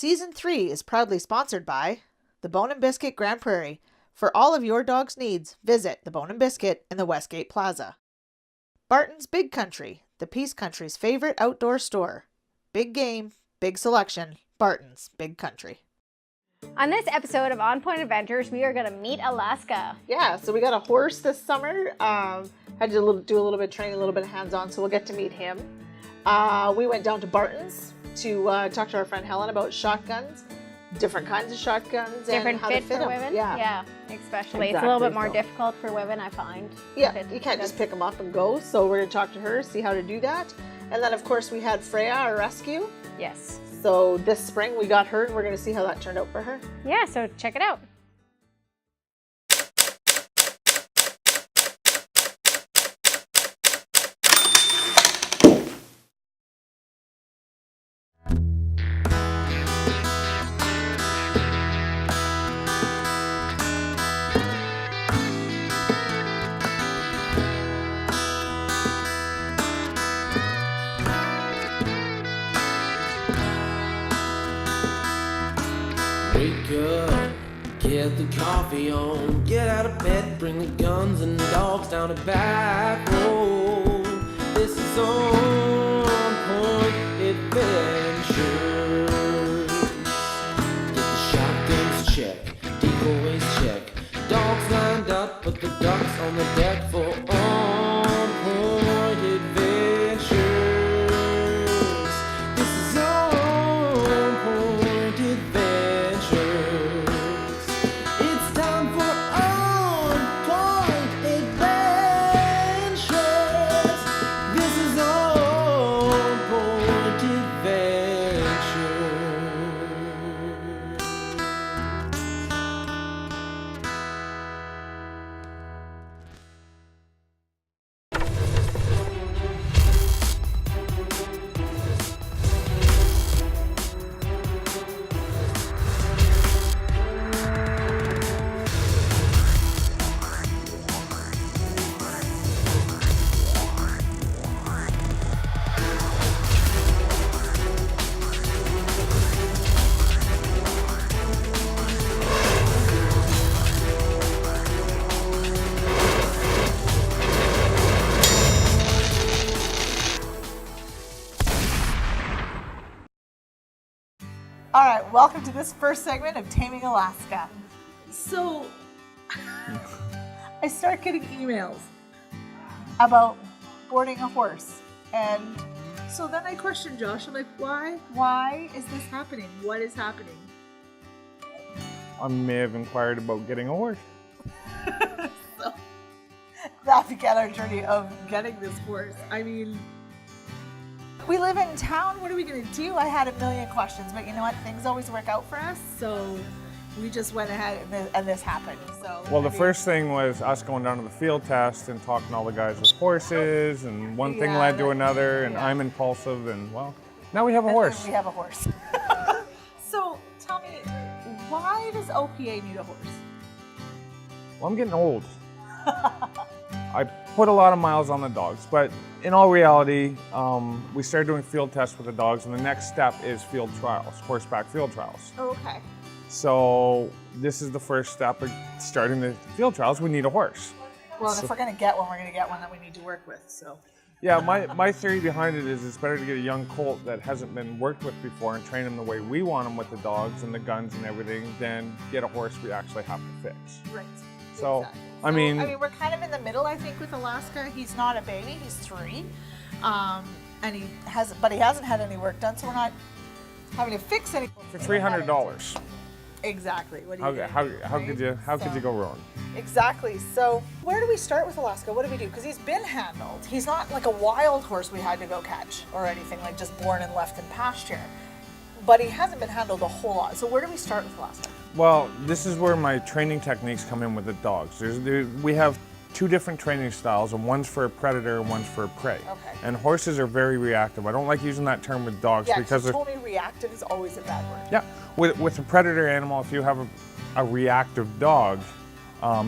Season 3 is proudly sponsored by the Bone & Biscuit Grand Prairie. For all of your dog's needs, visit the Bone & Biscuit in the Westgate Plaza. Barton's Big Country, the Peace Country's favorite outdoor store. Big game, big selection, Barton's Big Country. On this episode of On Point Adventures, we are going to meet Alaska. Yeah, so we got a horse this summer. Had to do a little bit of training, a little bit of hands-on, so we'll get to meet him. We went down to Barton's to talk to our friend Helene about shotguns, different kinds of shotguns, Different and how fit to fit for them. women? Yeah, Especially. It's a Exactly, little bit more so. difficult for women, I find. Yeah, you can't just pick them up and go, so we're going to talk to her, see how to do that. And then, of course, we had Freya, our rescue. Yes. So this spring we got her, and we're going to see how that turned out for her. Yeah, so check it out. Wake up, get the coffee on, get out of bed, bring the guns and the dogs down the back road. This is On Point Adventures. Get the shotguns check, decoys check, dogs lined up, put the ducks on the deck for On Point Adventures. This is On Point Adventures. It's time for On Point Adventures. This is On Point Adventures. All right, welcome to this first segment of Taming Alaska. So, I start getting emails about boarding a horse. And so then I question Josh. I'm like, why? Why is this happening? What is happening? I may have inquired about getting a horse. So, that began our journey of getting this horse. I mean, we live in town. What are we going to do? I had a million questions, but you know what? Things always work out for us. So we just went ahead and this happened. So Well, the first thing was us going down to the field test and talking to all the guys with horses, and one thing Yeah, led to that- another, and yeah. I'm impulsive, and well, now we have a And horse. then we have a horse. So tell me, why does OPA need a horse? Well, I'm getting old. I put a lot of miles on the dogs, but in all reality, we started doing field tests with the dogs, and the next step is field trials, horseback field trials. Oh, okay. So this is the first step of starting the field trials. We need a horse. Well, and if we're going to get one, we're going to get one that we need to work with. So Yeah, my theory behind it is it's better to get a young colt that hasn't been worked with before and train him the way we want him with the dogs and the guns and everything than get a horse we actually have to fix. right. So, Exactly. I mean, we're kind of in the middle, I think, with Alaska. He's not a baby; he's 3, and he hasn't had any work done, so we're not having to fix anything. for $300, Exactly. What do you do? how could you go wrong? Exactly. So where do we start with Alaska? What do we do? Because he's been handled. He's not like a wild horse we had to go catch or anything, like just born and left in pasture. But he hasn't been handled a whole lot. So where do we start with Alaska? Well, this is where my training techniques come in with the dogs. We have 2 different training styles, and one's for a predator and one's for a prey. Okay. And horses are very reactive. I don't like using that term with dogs Yeah, because you told me reactive is always a bad word. yeah, with a predator animal, if you have a reactive dog,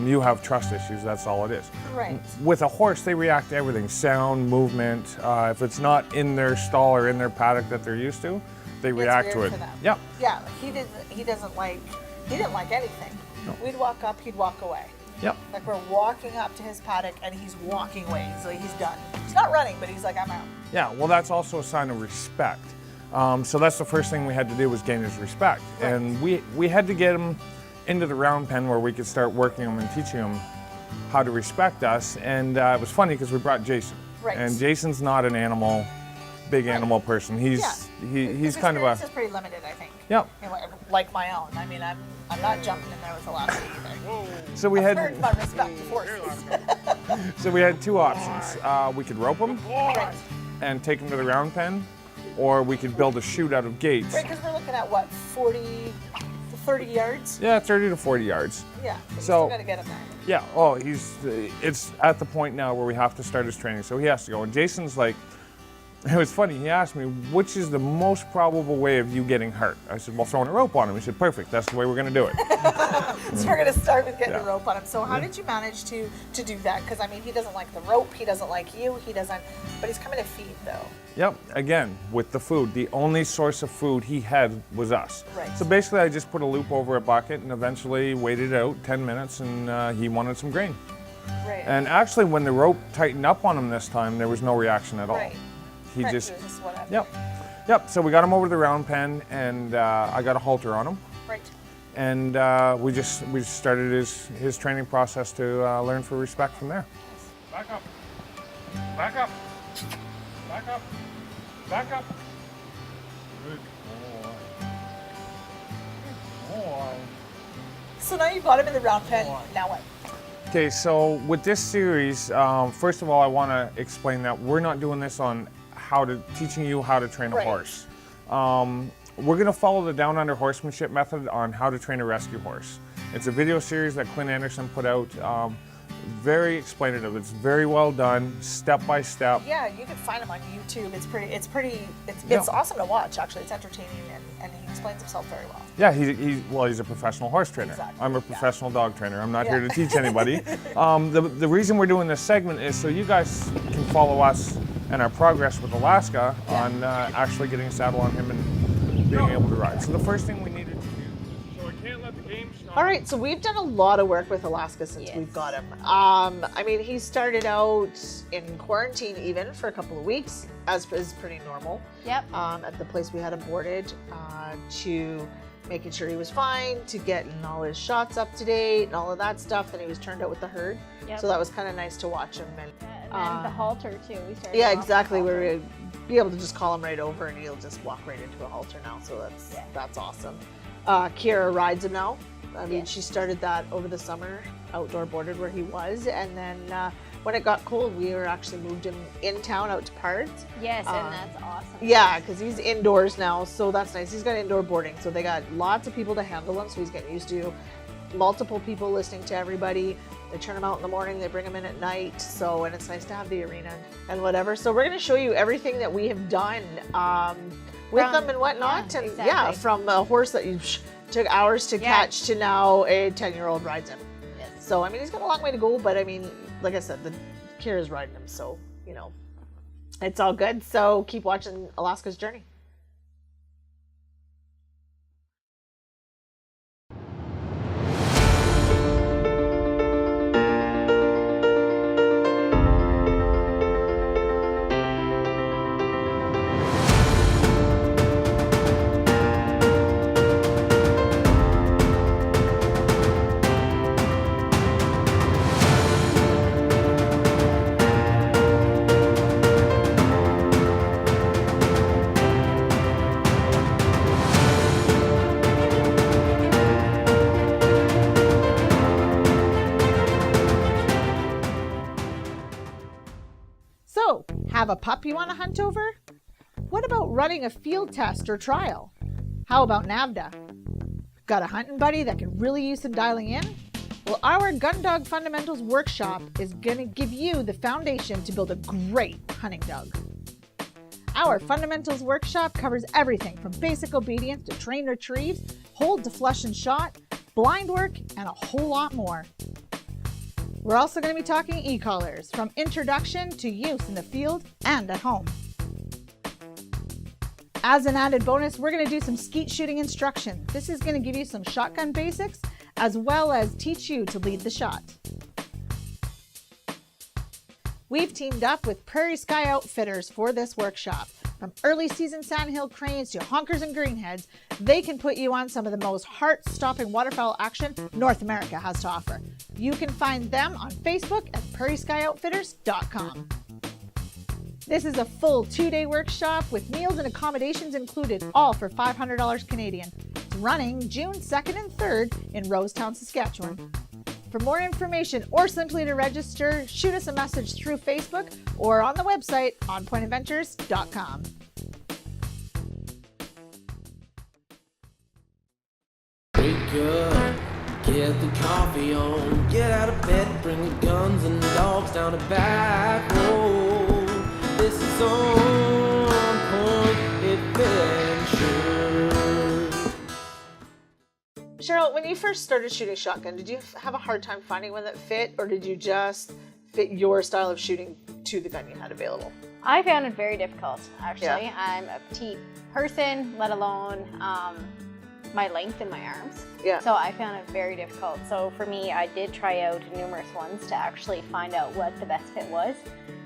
you have trust issues. That's all it is. Right. With a horse, they react to everything: sound, movement. If it's not in their stall or in their paddock that they're used to, they react to weird it. for them. Yep. Yeah, he didn't like anything. No. We'd walk up, he'd walk away. Yep. Like we're walking up to his paddock and he's walking away. He's like, he's done. He's not running, but he's like, I'm out. Yeah, well, that's also a sign of respect. So that's the first thing we had to do was gain his respect. Right. And we had to get him into the round pen where we could start working him and teaching him how to respect us. And it was funny because we brought Jason. Right. And Jason's not an big animal person. He's kind of a... His experience is pretty limited, I think. Yep. You know, like my own. I mean, I'm not jumping in there with Alaska either. So we I've had... earned my respect for horses. So we had two options. We could rope him Right. and take him to the round pen, or we could build a chute out of gates. Right, because we're looking at what, 40 to 30 yards? Yeah, 30 to 40 yards. Yeah. So, So- you still got to get him there. Yeah, oh, it's at the point now where we have to start his training, so he has to go. And Jason's like, it was funny, he asked me, which is the most probable way of you getting hurt? I said, well, throwing a rope on him. He said, perfect, that's the way we're gonna do it. So we're going to start with getting Yeah. the rope on him. So how did you manage to do that? Because, I mean, he doesn't like the rope, he doesn't like you, but he's coming to feed, though. Yep, again, with the food, the only source of food he had was us. Right. So basically I just put a loop over a bucket and eventually waited out 10 minutes and he wanted some grain. Right. And actually when the rope tightened up on him this time, there was no reaction at all. Right. He Right, just, he was just whatever. Yep, so we got him over to the round pen and I got a halter on him. Right. And we just started his training process to learn for respect from there. Back up, back up, back up, back up. Good boy. Good boy. So now you've got him in the round pen. Now what? Okay, so with this series, first of all, I want to explain that we're not doing this on teaching you how to train a Right. horse. We're going to follow the Down Under horsemanship method on how to train a rescue horse. It's a video series that Clint Anderson put out. Very explainative. It's very well done, step by step. Yeah, you can find him on YouTube. It's Yeah. awesome to watch, actually. It's entertaining and he explains himself very well. Yeah, he's a professional horse trainer. Exactly, I'm a yeah. professional dog trainer. I'm not here Yeah. to teach anybody. The reason we're doing this segment is so you guys can follow us and our progress with Alaska on actually getting a saddle on him and being able to ride. So the first thing we needed to do, so I can't let the game stop. All right, so we've done a lot of work with Alaska since Yes. we've got him. I mean, he started out in quarantine even for a couple of weeks, as is pretty normal. Yep. At the place we had him boarded, to making sure he was fine, to getting all his shots up to date and all of that stuff. And he was turned out with the herd. Yep. So that was kind of nice to watch him. And And the halter too. We started. yeah, off with exactly. halter. We're gonna be able to just call him right over and he'll just walk right into a halter now. So that's awesome. Kira rides him now. I mean, Yes. she started that over the summer, outdoor boarded where he was. And then when it got cold, we actually moved him in town out to Pards. Yes, and that's awesome. Yeah, because he's indoors now, so that's nice. He's got indoor boarding, so they got lots of people to handle him, so he's getting used to multiple people listening to everybody. They turn him out in the morning, they bring him in at night, so, and it's nice to have the arena and whatever. So we're going to show you everything that we have done with them and whatnot. yeah, And exactly. from a horse that you took hours to catch to now a 10-year-old rides him. Yes. So, I mean, he's got a long way to go, but I mean, like I said, Kira's riding him, so, you know, it's all good. So keep watching Alaska's journey. So, have a pup you want to hunt over? What about running a field test or trial? How about NAVDA? Got a hunting buddy that could really use some dialing in? Well, our Gun Dog Fundamentals Workshop is going to give you the foundation to build a great hunting dog. Our Fundamentals Workshop covers everything from basic obedience to train retrieves, hold to flush and shot, blind work, and a whole lot more. We're also going to be talking e-collars, from introduction to use in the field and at home. As an added bonus, we're going to do some skeet shooting instruction. This is going to give you some shotgun basics as well as teach you to lead the shot. We've teamed up with Prairie Sky Outfitters for this workshop. From early season sandhill cranes to honkers and greenheads, they can put you on some of the most heart-stopping waterfowl action North America has to offer. You can find them on Facebook at prairieskyoutfitters.com. This is a full 2-day workshop with meals and accommodations included, all for $500 Canadian. It's running June 2nd and 3rd in Rosetown, Saskatchewan. For more information or simply to register, shoot us a message through Facebook or on the website onpointadventures.com. Wake up, get the coffee on, get out of bed, bring the guns and dogs down the back road. This is On Point Adventure. Cheryl, when you first started shooting shotgun, did you have a hard time finding one that fit, or did you just fit your style of shooting to the gun you had available? I found it very difficult, actually. Yeah. I'm a petite person, let alone my length in my arms. Yeah. So I found it very difficult. So for me, I did try out numerous ones to actually find out what the best fit was.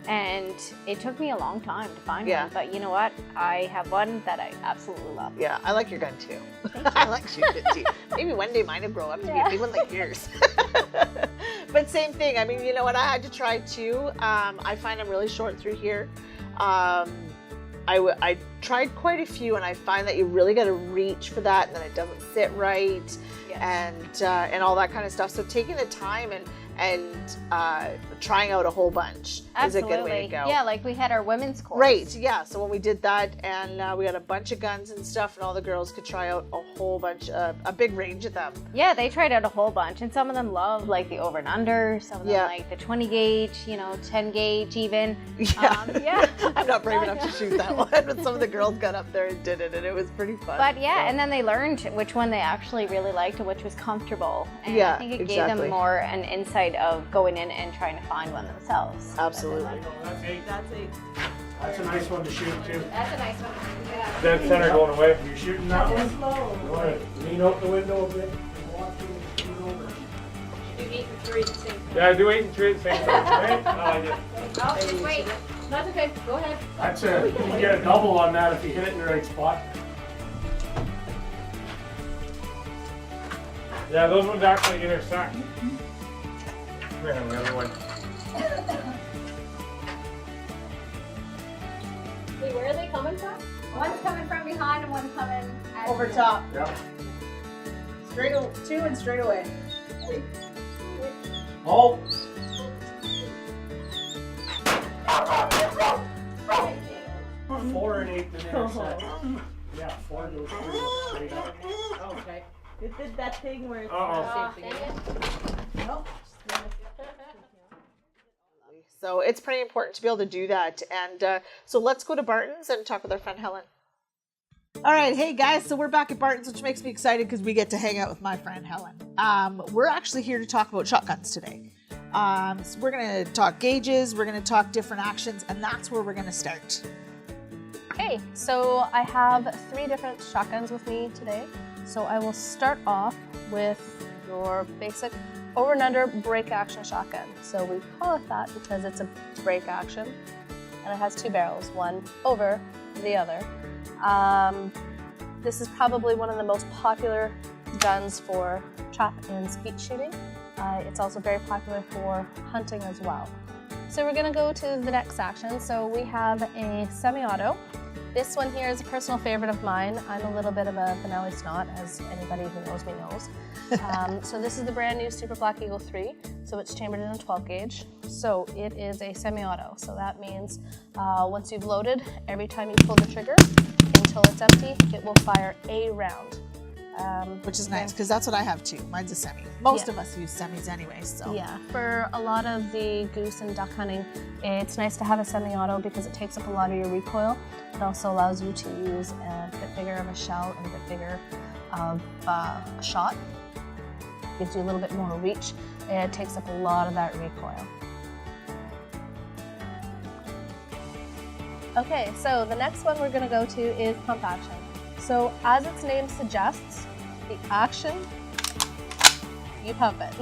And it took me a long time to find one. But you know what? I have one that I absolutely love. Yeah, I like your gun too. I like shooting it too. Maybe one day mine will grow up to be a big one like yours. But same thing. I mean, you know what? I had to try too. I find I'm really short through here. I tried quite a few, and I find that you really got to reach for that, and then it doesn't sit right, and all that kind of stuff. So taking the time and trying out a whole bunch is a good way to go. Yeah, like we had our women's course. Right, yeah. So when we did that, and we had a bunch of guns and stuff, and all the girls could try out a whole bunch, a big range of them. Yeah, they tried out a whole bunch, and some of them loved like the over and under, some of them like the 20 gauge, 10 gauge even. Yeah. I'm not brave enough to shoot that one, but some of the girls got up there and did it, and it was pretty fun. But and then they learned which one they actually really liked and which was comfortable. And I think it gave them more an insight of going in and trying to find one themselves. Absolutely. That's 8. That's 8. That's a nice one to shoot too. That's a nice one. Yeah. Dead center going away. You're shooting that one? You want to lean out the window a bit? Do 8 and 3 at the same time. Yeah, do 8 and 3 at the same time. Right? I like it. Oh, just wait. That's okay. Go ahead. That's you can get a double on that if you hit it in the right spot. Yeah, those ones actually intersect. Man, the other one. Wait, where are they coming from? One's coming from behind and one's coming Over top. Yeah. Straight 2 and straight away. Oh. Oh. 4 and 8 to intersect. Yeah, 4 goes straight up. Okay. It did that thing where it's Nope. So it's pretty important to be able to do that. And so let's go to Barton's and talk with our friend Helen. All right, hey guys, so we're back at Barton's, which makes me excited because we get to hang out with my friend Helen. We're actually here to talk about shotguns today. So we're going to talk gauges, we're going to talk different actions, and that's where we're going to start. Okay, so I have 3 different shotguns with me today. So I will start off with your basic over and under break action shotgun. So we call it that because it's a break action and it has 2 barrels, one over the other. This is probably one of the most popular guns for trap and skeet shooting. It's also very popular for hunting as well. So we're gonna go to the next action. So we have a semi-auto. This one here is a personal favorite of mine. I'm a little bit of a Benelli snot, as anybody who knows me knows. So this is the brand new Super Black Eagle 3. So it's chambered in a 12 gauge. So it is a semi-auto. So that means once you've loaded, every time you pull the trigger until it's empty, it will fire a round. Which is nice, because that's what I have too. Mine's a semi. Most of us use semis anyway, so. Yeah, for a lot of the goose and duck hunting, it's nice to have a semi-auto because it takes up a lot of your recoil. It also allows you to use a bit bigger of a shell and a bit bigger of a shot. Gives you a little bit more reach, and it takes up a lot of that recoil. Okay, so the next one we're gonna go to is pump action. So as its name suggests, the action, you pump it.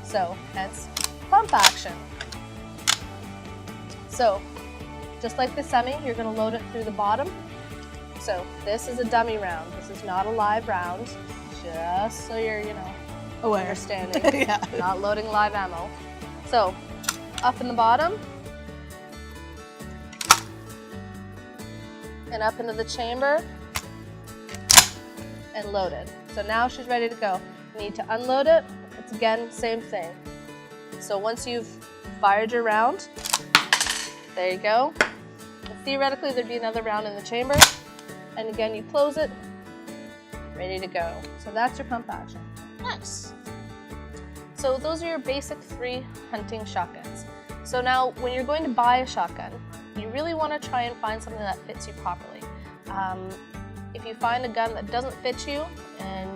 So hence pump action. So just like the semi, you're gonna load it through the bottom. So this is a dummy round. This is not a live round, just so you're, understanding. Yeah. Not loading live ammo. So up in the bottom, and up into the chamber, and loaded. So now she's ready to go. You need to unload it. It's again, same thing. So once you've fired your round, there you go. And theoretically, there'd be another round in the chamber. And again, you close it, ready to go. So that's your pump action. Nice. So those are your basic 3 hunting shotguns. So now when you're going to buy a shotgun, you really want to try and find something that fits you properly. If you find a gun that doesn't fit you, and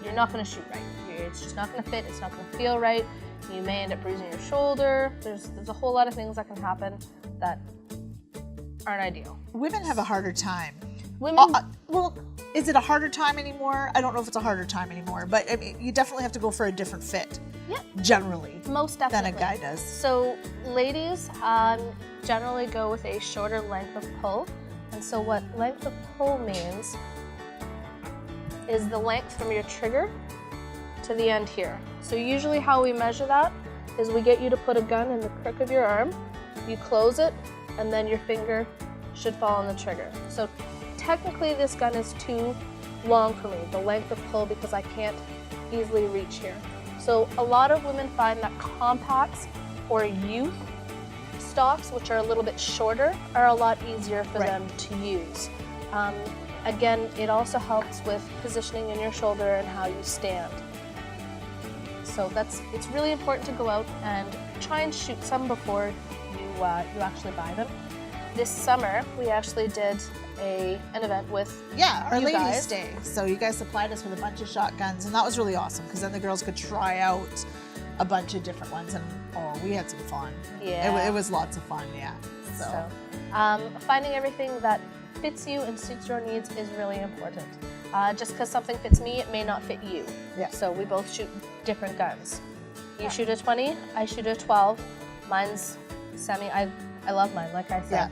you're not going to shoot right. It's just not going to fit, it's not going to feel right. You may end up bruising your shoulder. There's a whole lot of things that can happen that aren't ideal. Women have a harder time. Women, Well, is it a harder time anymore? I don't know if it's a harder time anymore, but I mean, you definitely have to go for a different fit. Yeah. Generally. most definitely. Than a guy does. So ladies generally go with a shorter length of pull. And so what length of pull means is the length from your trigger to the end here. So usually how we measure that is we get you to put a gun in the crook of your arm, you close it, and then your finger should fall on the trigger. So technically this gun is too long for me, the length of pull, because I can't easily reach here. So a lot of women find that compacts or youth stocks, which are a little bit shorter, are a lot easier for them to use. Again, it also helps with positioning in your shoulder and how you stand. So it's really important to go out and try and shoot some before you actually buy them. This summer, we actually did an event with our you ladies' guys. day. So you guys supplied us with a bunch of shotguns, and that was really awesome because then the girls could try out a bunch of different ones, and we had some fun. Yeah. It was lots of fun. Yeah. So finding everything that fits you and suits your needs is really important. Just because something fits me, it may not fit you. Yeah. So we both shoot different guns. You shoot a 20, I shoot a 12. Mine's semi. I love mine, like I said. Yeah.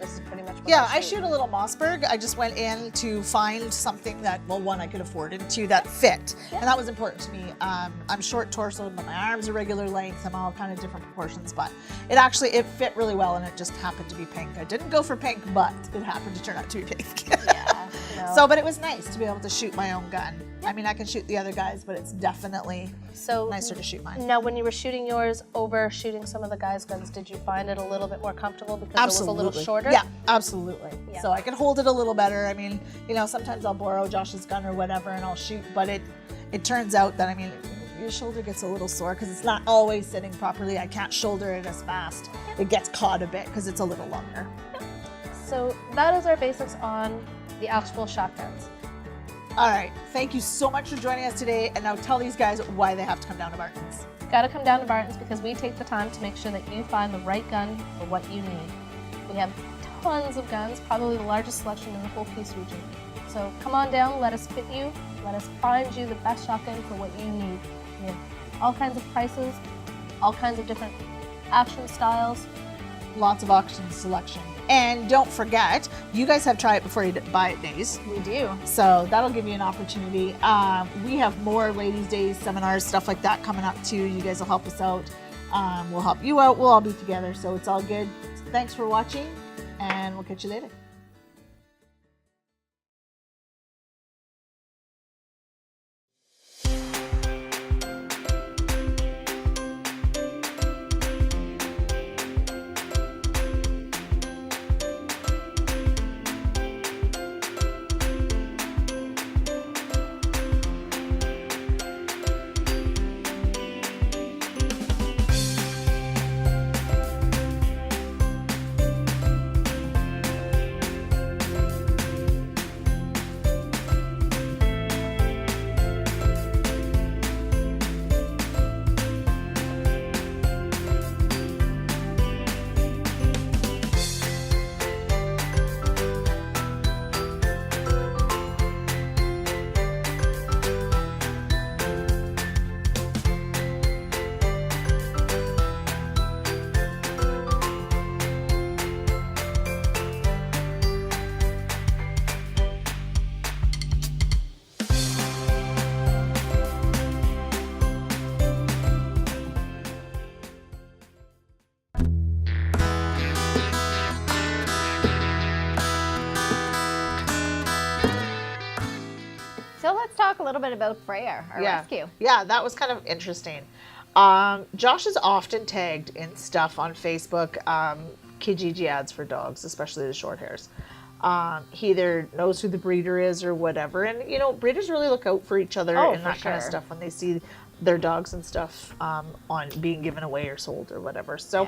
This is pretty much what I shoot a little Mossberg. I just went in to find something that, well, one, I could afford, and two, that fit. And that was important to me. I'm short torso, but my arms are regular length. I'm all kind of different proportions, but it fit really well, and it just happened to be pink. I didn't go for pink, but it happened to turn out to be pink. Yeah. No. So, but it was nice to be able to shoot my own gun. I mean, I can shoot the other guys, but it's definitely nicer to shoot mine. Now, when you were shooting yours over shooting some of the guys' guns, did you find it a little bit more comfortable because it was a little shorter? Yeah, absolutely. Yeah. So I can hold it a little better. I mean, sometimes I'll borrow Josh's gun or whatever and I'll shoot, but it turns out that, your shoulder gets a little sore because it's not always sitting properly. I can't shoulder it as fast. It gets caught a bit because it's a little longer. So that is our basics on the actual shotguns. All right, thank you so much for joining us today, and now tell these guys why they have to come down to Barton's. Got to come down to Barton's because we take the time to make sure that you find the right gun for what you need. We have tons of guns, probably the largest selection in the whole Peace region. So come on down, let us fit you, let us find you the best shotgun for what you need. We have all kinds of prices, all kinds of different action styles. Lots of auction selection. And don't forget, you guys have try it before you buy it days. We do. So that'll give you an opportunity. We have more ladies' days, seminars, stuff like that coming up too. You guys will help us out. We'll help you out. We'll all be together. So it's all good. Thanks for watching, and we'll catch you later. So let's talk a little bit about Freya, our rescue. Yeah, that was kind of interesting. Josh is often tagged in stuff on Facebook, Kijiji ads for dogs, especially the short hairs. He either knows who the breeder is or whatever. And, you know, breeders really look out for each other and that kind of stuff when they see their dogs and stuff on being given away or sold or whatever. So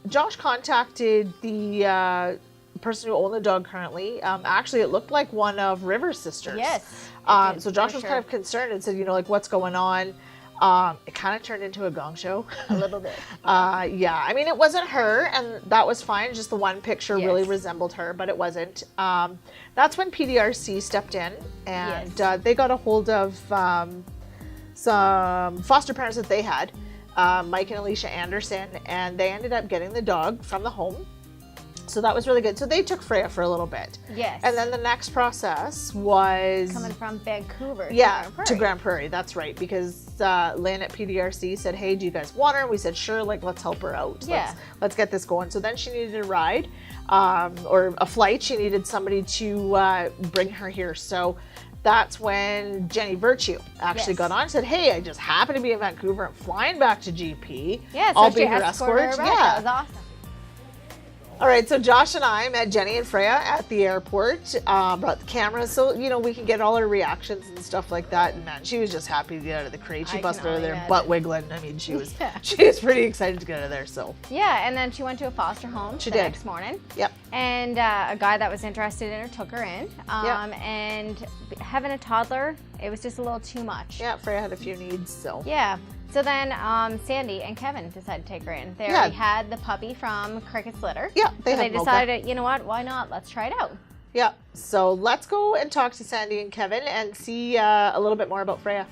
Josh contacted the person who owned the dog currently. Actually, it looked like one of River's sisters. Yes. So Josh was kind of concerned and said, you know, like, what's going on? It kind of turned into a gong show. A little bit. Yeah, I mean, it wasn't her, and that was fine. Just the one picture really resembled her, but it wasn't. That's when PDRC stepped in, and they got a hold of some foster parents that they had, Mike and Alicia Anderson, and they ended up getting the dog from the home. So that was really good. So they took Freya for a little bit. Yes. And then the next process was... coming from Vancouver to Grand Prairie. That's right. Because Lynn at PDRC said, hey, do you guys want her? And we said, sure, like, let's help her out. Yeah. Let's get this going. So then she needed a ride or a flight. She needed somebody to bring her here. So that's when Jenny Virtue actually got on and said, hey, I just happen to be in Vancouver. I'm flying back to GP. Yeah, so I'll she be her escort. That was awesome. All right, so Josh and I met Jenny and Freya at the airport, brought the cameras so, you know, we can get all her reactions and stuff like that. And man, she was just happy to get out of the crate. She busted out of there, butt wiggling. I mean, she was pretty excited to get out of there, so. Yeah, and then she went to a foster home the next morning. Yep. And a guy that was interested in her took her in. And having a toddler, it was just a little too much. Yeah, Freya had a few needs, so. Yeah. So then Sandy and Kevin decided to take her in. They already had the puppy from Cricket's litter. Yeah, they decided, you know what, why not? Let's try it out. Yeah, so let's go and talk to Sandy and Kevin and see a little bit more about Freya.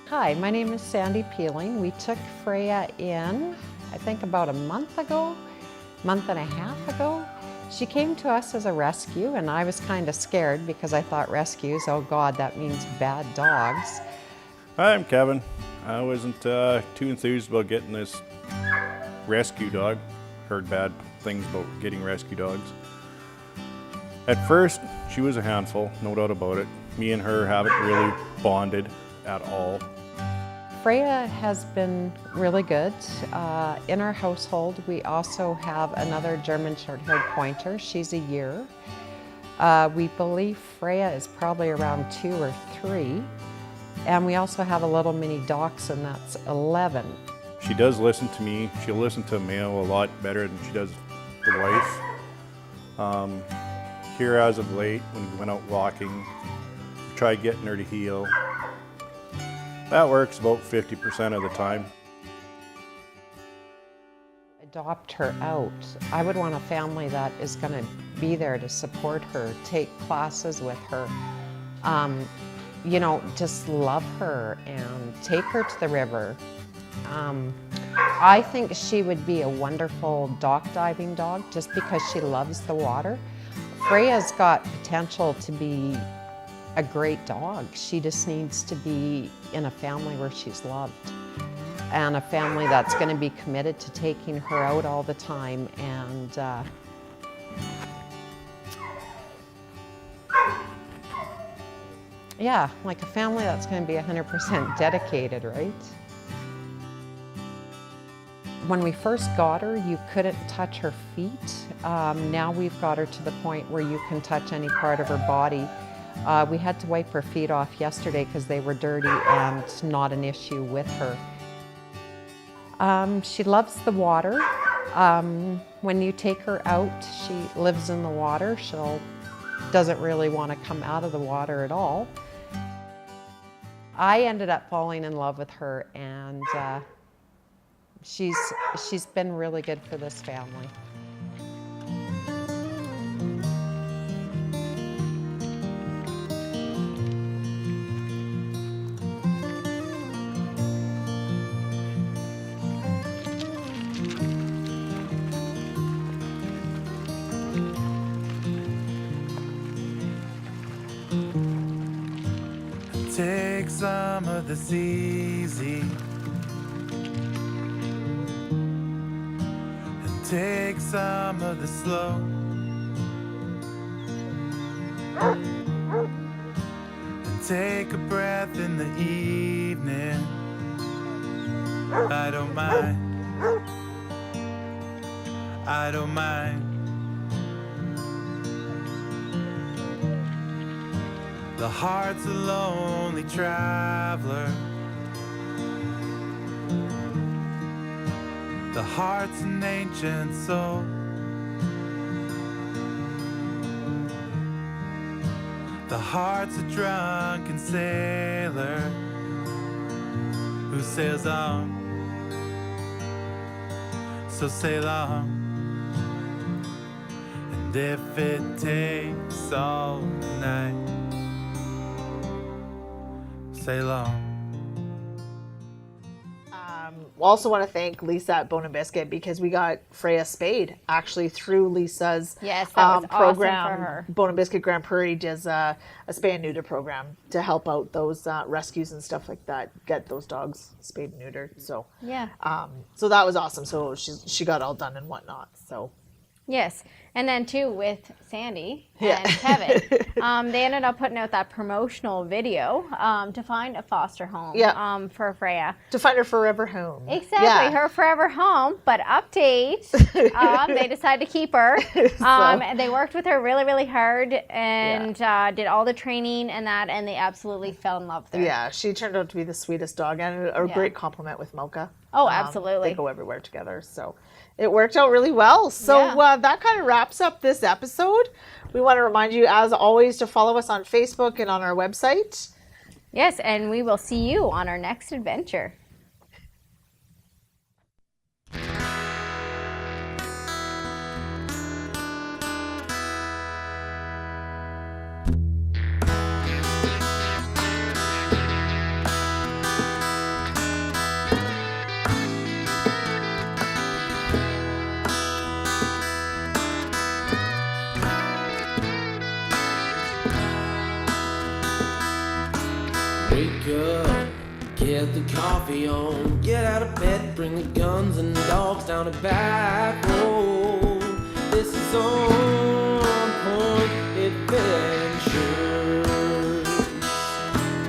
Hi, my name is Sandy Peeling. We took Freya in, I think about a month and a half ago. She came to us as a rescue, and I was kind of scared because I thought rescues, oh God, that means bad dogs. Hi, I'm Kevin. I wasn't too enthused about getting this rescue dog. Heard bad things about getting rescue dogs. At first, she was a handful, no doubt about it. Me and her haven't really bonded at all. Freya has been really good. In our household, we also have another German short-haired pointer. She's a year. We believe Freya is probably around 2 or 3. And we also have a little mini dachshund that's 11. She does listen to me. She'll listen to Mayo a lot better than she does the wife. Here as of late, when we went out walking, we tried getting her to heel. That works about 50% of the time. Adopt her out. I would want a family that is going to be there to support her, take classes with her. You know, just love her and take her to the river. I think she would be a wonderful dock diving dog just because she loves the water. Freya's got potential to be a great dog. She just needs to be in a family where she's loved and a family that's going to be committed to taking her out all the time and yeah, like a family that's going to be 100% dedicated, right? When we first got her, you couldn't touch her feet. Now we've got her to the point where you can touch any part of her body. We had to wipe her feet off yesterday because they were dirty and not an issue with her. She loves the water. When you take her out, she lives in the water. She doesn't really want to come out of the water at all. I ended up falling in love with her, and she's been really good for this family. Take some of this easy and take some of the slow. take a breath in the evening. I don't mind. I don't mind. The heart's a lonely traveler. The heart's an ancient soul. The heart's a drunken sailor who sails on, so sail on. And if it takes all night, sail on. We also want to thank Lisa at Bone and Biscuit because we got Freya spayed actually through Lisa's Yes, that was program. awesome for her. Bone and Biscuit Grand Prairie does a spay and neuter program to help out those rescues and stuff like that, get those dogs spayed and neutered. So Yeah. so that was awesome. So she got all done and whatnot. So Yes. And then too with Sandy Yeah. and Kevin, they ended up putting out that promotional video to find a foster home Yeah. for Freya. to find her forever home. Exactly, Yeah. her forever home. But update, they decided to keep her. And they worked with her really, really hard and did all the training and that, and they absolutely fell in love with her. Yeah, she turned out to be the sweetest dog and a great compliment with Mocha. Oh, absolutely. They go everywhere together. So it worked out really well. So that kind of wraps up this episode. We want to remind you, as always, to follow us on Facebook and on our website. Yes, and we will see you on our next adventure. Wake up, get the coffee on, get out of bed, bring the guns and dogs down the back road. This is On Point Adventures.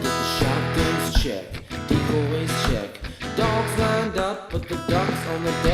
Get the shotguns check, decoys check, dogs lined up, put the ducks on the deck.